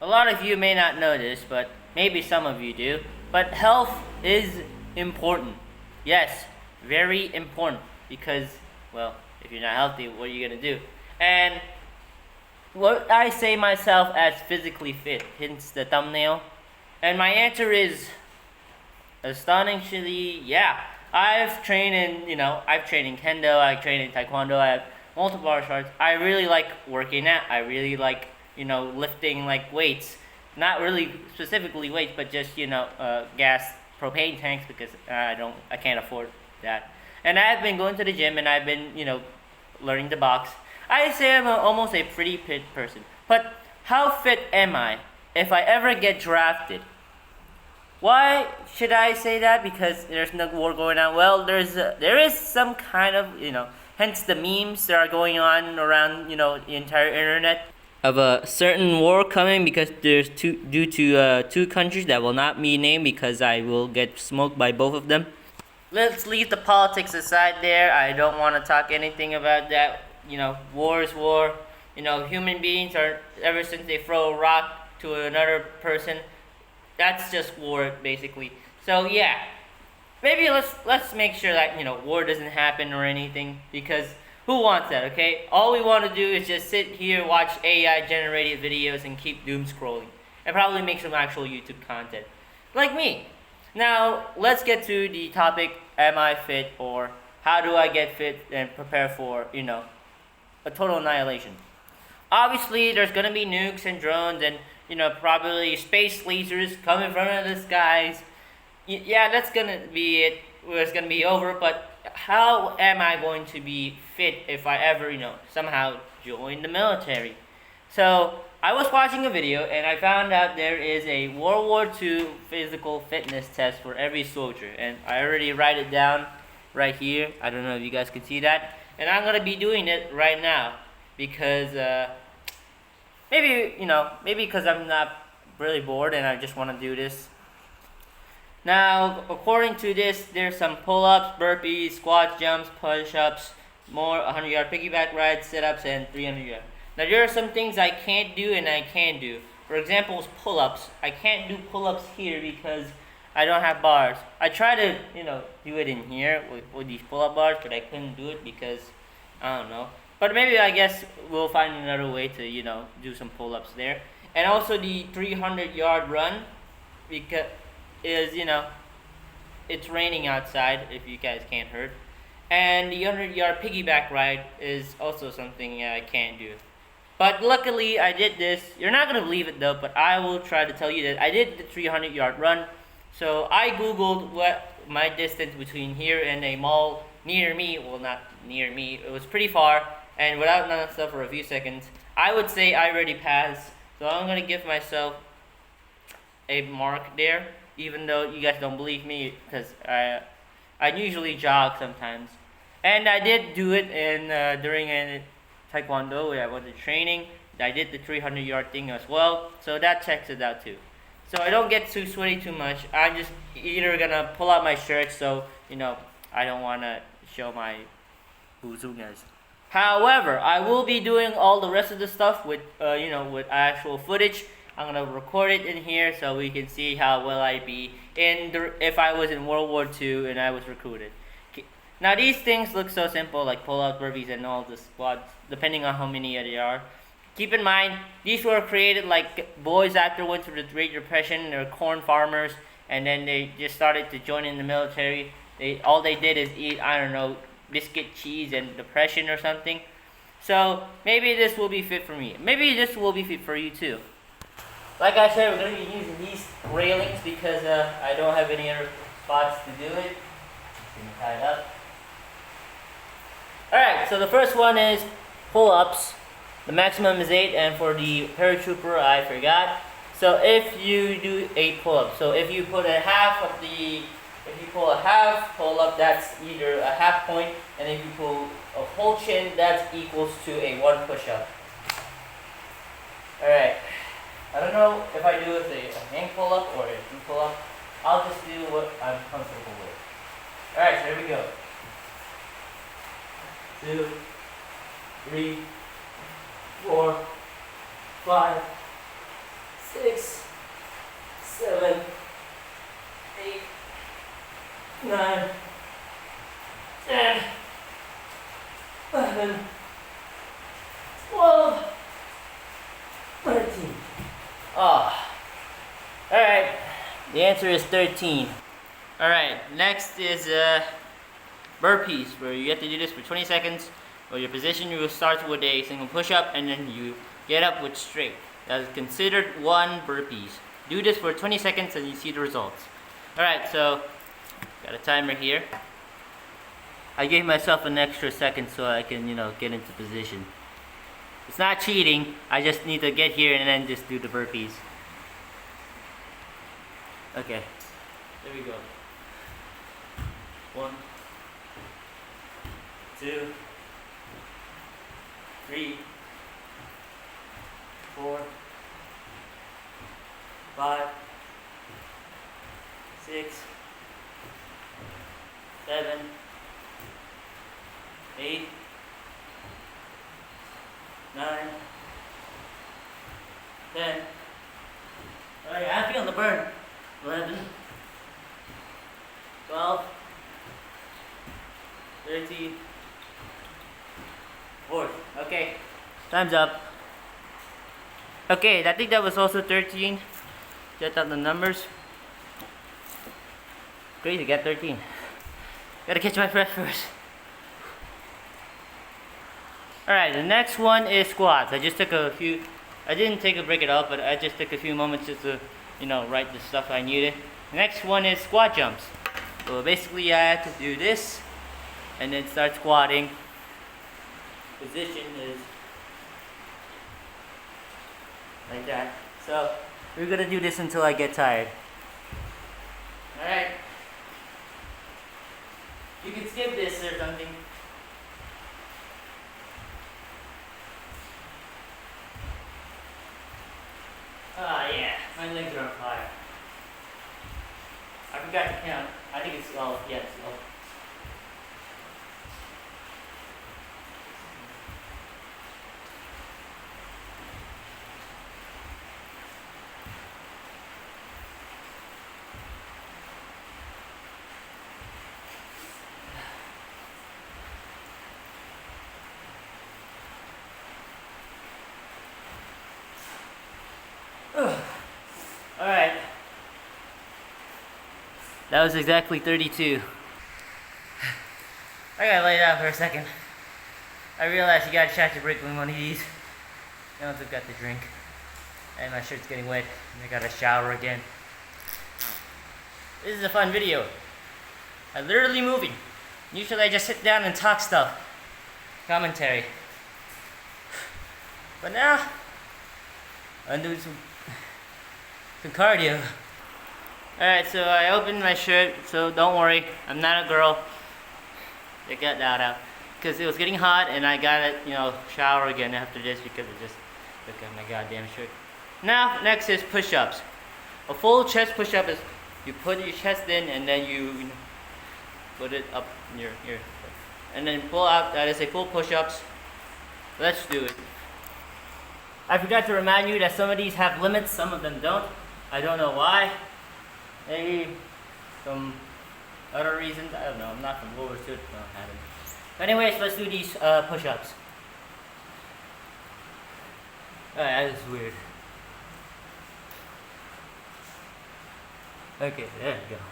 A lot of you may not know this, but maybe some of you do. But health is important. Yes, very important. Because, well, if you're not healthy, what are you gonna do? And what I say myself as physically fit, hence the thumbnail. And my answer is astonishingly, yeah. I've trained I've trained in kendo, I've trained in taekwondo, I have multiple martial arts. I really like working out. I really like, lifting like weights. Not really specifically weights, but just, gas propane tanks because I can't afford that. And I've been going to the gym and I've been, learning to box. I say I'm almost a pretty fit person. But how fit am I if I ever get drafted? Why should I say that? Because there's no war going on. Well, there is some kind of, hence the memes that are going on around, the entire internet of a certain war coming because there's due to two countries that will not be named because I will get smoked by both of them. Let's leave the politics aside there. I don't want to talk anything about that. War is war. Human beings are, ever since they throw a rock to another person, that's just war basically. So yeah, maybe let's make sure that war doesn't happen or anything because who wants that? Okay, all we want to do is just sit here, watch AI generated videos, and keep doom scrolling, and probably make some actual YouTube content, like me. Now let's get to the topic: Am I fit, or how do I get fit and prepare for a total annihilation? Obviously, there's gonna be nukes and drones and probably space lasers coming from the skies. Yeah, that's gonna be it. It's gonna be over. But how am I going to be fit if I ever, somehow join the military? So I was watching a video and I found out there is a World War II physical fitness test for every soldier, and I already write it down right here. I don't know if you guys can see that, and I'm gonna be doing it right now because maybe because I'm not really bored and I just want to do this. Now, according to this, there's some pull-ups, burpees, squats, jumps, push-ups, more 100-yard piggyback rides, sit-ups, and 300-yard. Now, there are some things I can't do and I can do. For example, pull-ups. I can't do pull-ups here because I don't have bars. I try to, do it in here with these pull-up bars, but I couldn't do it because, I don't know. But maybe I guess we'll find another way to, do some pull-ups there. And also the 300-yard run because is, it's raining outside if you guys can't heard. And the 100-yard piggyback ride is also something I can't do. But luckily I did this. You're not going to believe it though, but I will try to tell you that I did the 300-yard run. So I googled what my distance between here and a mall near me, well not near me, it was pretty far, and without none of stuff for a few seconds, I would say I already passed. So I'm gonna give myself a mark there, even though you guys don't believe me, because I usually jog sometimes, and I did do it in during a taekwondo where I went to training. I did the 300-yard thing as well, so that checks it out too. So I don't get too sweaty too much. I'm just either gonna pull out my shirt so I don't wanna show my buzungas. However, I will be doing all the rest of the stuff with with actual footage. I'm gonna record it in here so we can see how well I'd be if I was in World War II and I was recruited. Now these things look so simple, like pull-out burpees and all the squats, depending on how many there are. Keep in mind, these were created like boys after went through the Great Depression. They're corn farmers, and then they just started to join in the military. All they did is eat, I don't know, biscuit, cheese, and depression or something. So maybe this will be fit for me. Maybe this will be fit for you too. Like I said, we're going to be using these railings because I don't have any other spots to do it. Tie it up. Alright, so the first one is pull-ups. The maximum is 8, and for the paratrooper, I forgot. So if you do 8 pull-ups, so if you pull a half pull-up, that's either a half point, and if you pull a whole chin, that's equals to a 1 push-up. Alright, I don't know if I do it a hand pull-up or a 2 pull-up. I'll just do what I'm comfortable with. Alright, so here we go. 2, 3, 4, 5, 6, 7, 8, 9, 10, 11, 12, 13. Oh. Alright, the answer is 13. Alright, next is burpees, where you have to do this for 20 seconds. Or your position, you will start with a single push-up and then you get up with straight. That is considered 1 burpees. Do this for 20 seconds and you see the results. Alright, so got a timer here. I gave myself an extra second so I can, get into position. It's not cheating, I just need to get here and then just do the burpees. Okay, there we go. 1, 2, 3, 4, 5, 6, 7, 8, 9, 10. Alright, I'm feeling the burn. 11, 12, 13, 14. Okay, time's up. Okay, I think that was also 13. Get out the numbers. Crazy, got 13. Gotta catch my breath first. Alright, the next one is squats. I didn't take a break at all, but I just took a few moments just to, write the stuff I needed. The next one is squat jumps. So basically I had to do this, and then start squatting. Position is like that. So we're gonna do this until I get tired. Alright. You can skip this or something. Ah, yeah, my legs are on fire. I forgot to count. I think it's all, yeah, it's all. Alright. That was exactly 32. I gotta lay down for a second. I realized you gotta catch your break with one of these. Now I've got the drink. And my shirt's getting wet. And I gotta shower again. This is a fun video. I'm literally moving. Usually I just sit down and talk stuff. Commentary. But now, I'm doing some cardio. Alright, so I opened my shirt, so don't worry, I'm not a girl. Check that out. Because it was getting hot and I gotta, shower again after this because I just look at my goddamn shirt. Now, next is push-ups. A full chest push-up is you put your chest in and then you put it up your and then pull out. That is a full push-ups. Let's do it. I forgot to remind you that some of these have limits, some of them don't. I don't know why. Maybe some other reasons. I don't know. I'm not from World War II. No, I haven't. But anyways, let's do these push-ups. Alright, that is weird. Okay, there we go.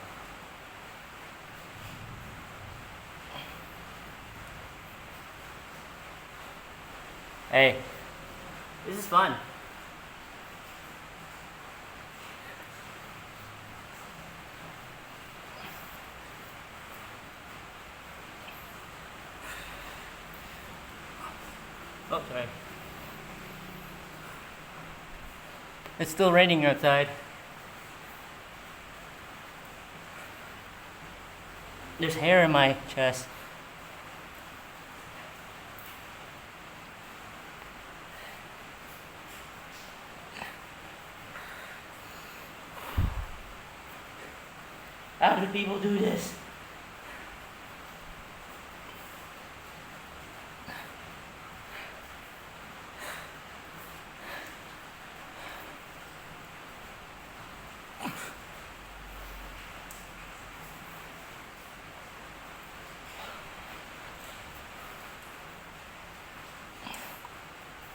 Hey, this is fun. Oh, sorry. It's still raining outside. There's hair in my chest. How do people do this?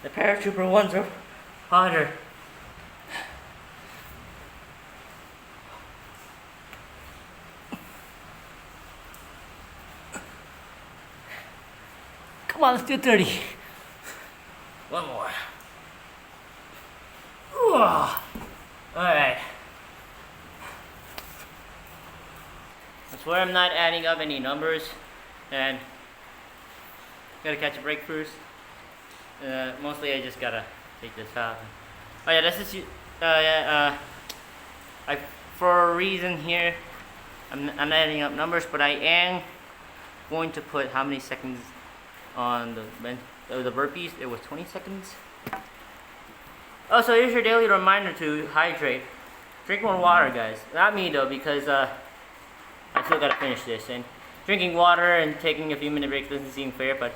The paratrooper ones are harder. Come on, let's do 30. One more. Alright. I swear I'm not adding up any numbers, and gotta catch a break first. Mostly I just gotta take this out. Oh yeah, this is for a reason here. I'm not adding up numbers, but I am going to put how many seconds on the burpees. It was 20 seconds. Also, here's your daily reminder to hydrate. Drink more water, guys. Not me though, because I still gotta finish this. And drinking water and taking a few minute breaks doesn't seem fair, but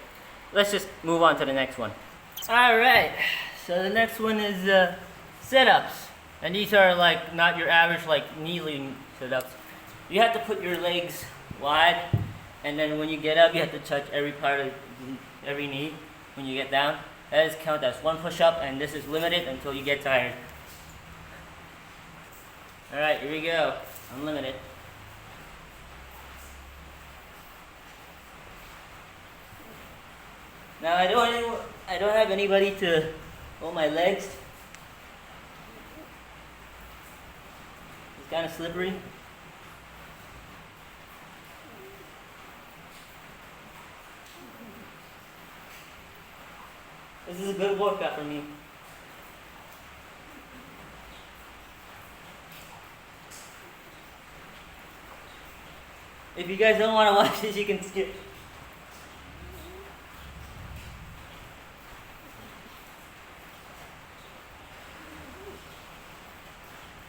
let's just move on to the next one. Alright, so the next one is sit-ups. And these are like not your average like kneeling sit-ups. You have to put your legs wide, and then when you get up, you have to touch every part of every knee when you get down. That is count as one push-up, and this is limited until you get tired. Alright, here we go. Unlimited. Now I don't have anybody to hold my legs. It's kind of slippery. This is a good workout for me. If you guys don't want to watch this, you can skip.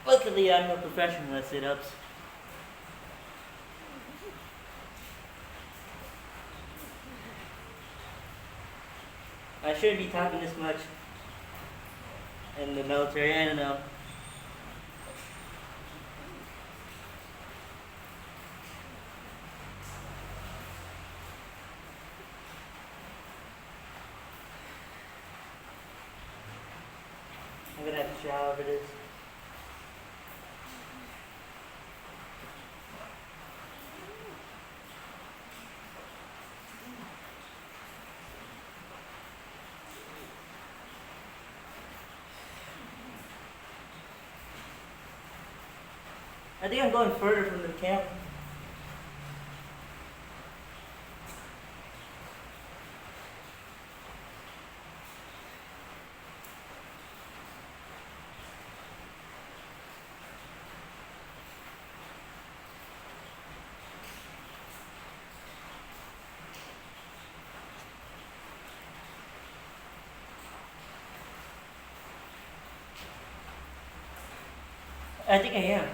Luckily, I'm a professional at sit-ups. I shouldn't be talking this much in the military, I don't know. I'm gonna have to shower for this. I think I'm going further from the camp. I think I am.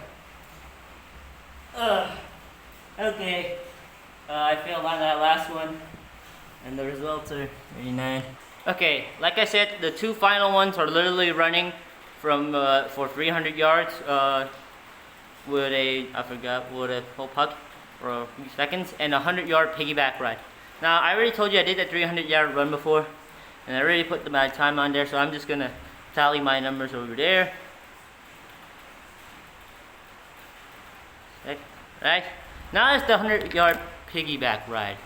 Okay. I failed on that last one, and the results are 39. Okay, like I said, the two final ones are literally running from for 300 yards with a whole puck for a few seconds, and a 100-yard piggyback ride. Now I already told you I did a 300-yard run before, and I already put my time on there, so I'm just gonna tally my numbers over there. Right? Now it's the 100-yard piggyback ride.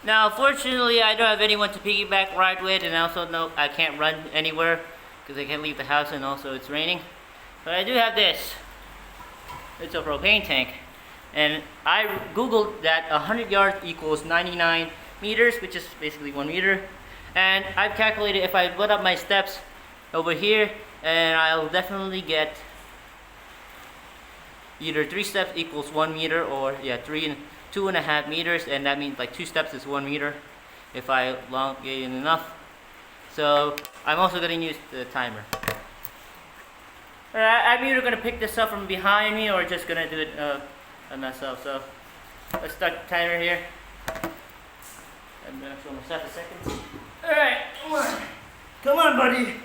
Now, fortunately, I don't have anyone to piggyback ride with, and also know I can't run anywhere because I can't leave the house, and also it's raining. But I do have this. It's a propane tank, and I googled that 100 yards equals 99 meters, which is basically 1 meter. And I've calculated if I put up my steps over here, and I'll definitely get either 3 steps equals 1 meter, or 2.5 meters, and that means like 2 steps is 1 meter if I elongate enough. So I'm also going to use the timer. I'm either going to pick this up from behind me or just going to do it myself. So let's start the timer here. I'm going to show myself a second. Alright, come on buddy.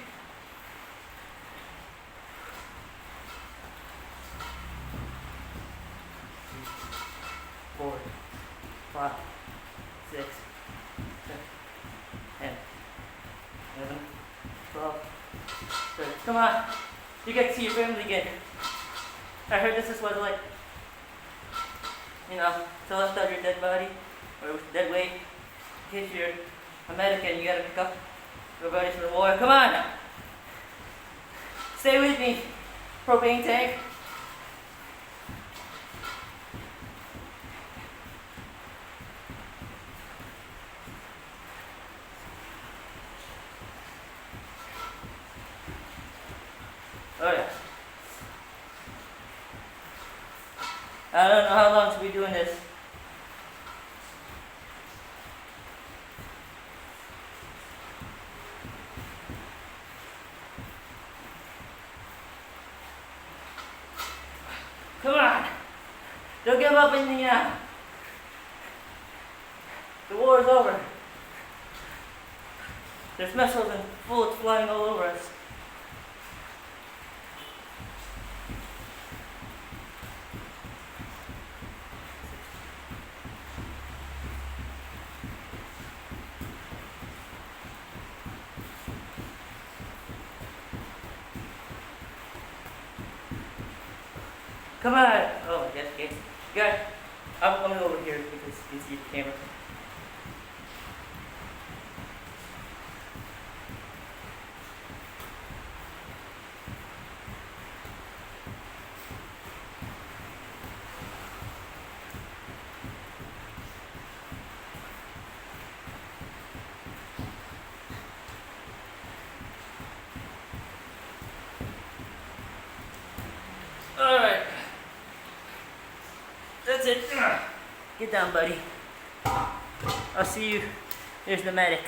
4, 5, 6, 7, 10, 11, Come on. You get to see your family again. I heard this is what like, to lift up your dead body or dead weight. In case you're a medic and you gotta pick up your buddies from the war. Come on. Stay with me. Propane tank. Oh yeah. I don't know how long to be doing this. Come on. Don't give up in the war is over. There's missiles and bullets flying all over us. Come on! Oh, yes, okay. Guys, I'm coming over here because you can see the camera. Alright. That's it. Get down, buddy. I'll see you. Here's the medic.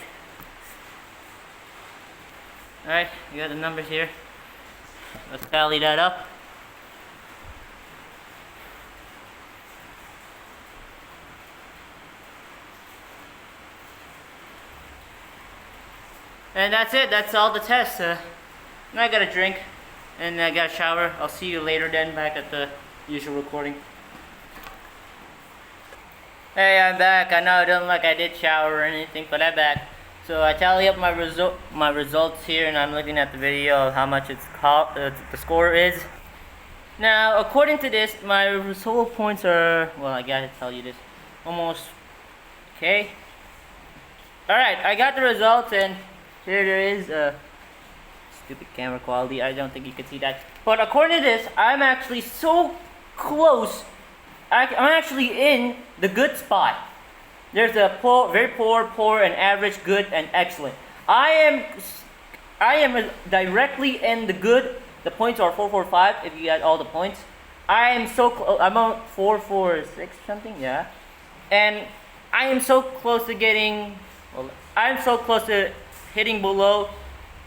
Alright, you got the numbers here. Let's tally that up. And that's it. That's all the tests. And I got a drink. And I got a shower. I'll see you later then back at the usual recording. Hey, I'm back. I know it doesn't look like I did shower or anything, but I'm back. So I tally up my results here, and I'm looking at the video of how much the score is. Now, according to this, my total points are, well, I gotta tell you this, almost okay. Alright, I got the results, and here there is. Stupid camera quality, I don't think you can see that. But according to this, I'm actually so close. I'm actually in the good spot. There's a poor, very poor, poor, and average, good, and excellent. I am directly in the good. The points are 445 if you get all the points. I am so close. I'm on 446 something, yeah. And I am so close to getting. Well, I'm so close to hitting below,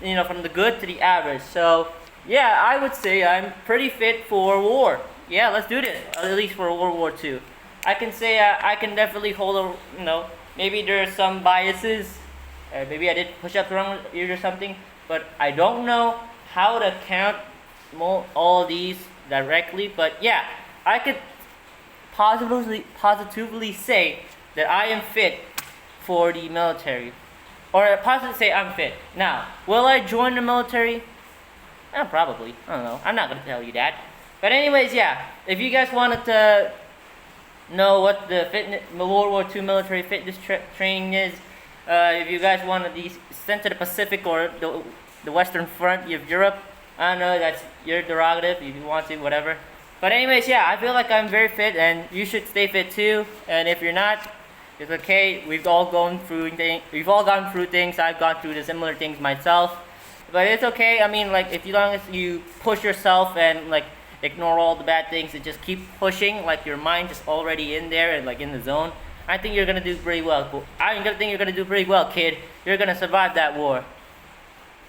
from the good to the average. So yeah, I would say I'm pretty fit for war. Yeah, let's do this. At least for World War II. I can say I can definitely hold a, maybe there are some biases. Maybe I did push-ups wrong or something. But I don't know how to count all these directly. But yeah, I could positively say that I am fit for the military. Or positively say I'm fit. Now, will I join the military? Probably. I don't know. I'm not going to tell you that. But anyways, yeah. If you guys wanted to know what the World War II military fitness training is, if you guys want to be sent to the Pacific or the Western Front of Europe, I don't know, that's your prerogative if you want to, whatever. But anyways, yeah, I feel like I'm very fit, and you should stay fit too. And if you're not, it's okay. We've all gone through things. I've gone through the similar things myself. But it's okay. I mean, like, as long as you push yourself and ignore all the bad things and just keep pushing, like your mind is already in there and in the zone, I think you're gonna do pretty well. I think you're gonna do pretty well, kid. You're gonna survive that war.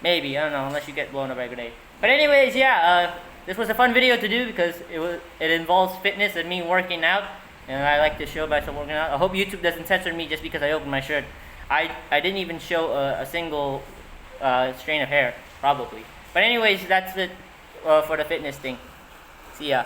Maybe, I don't know, unless you get blown up by a grenade. But anyways, yeah, this was a fun video to do because it involves fitness and me working out, and I like to show myself working out. I hope YouTube doesn't censor me just because I opened my shirt. I didn't even show a single strain of hair, probably. But anyways, that's it for the fitness thing. See ya.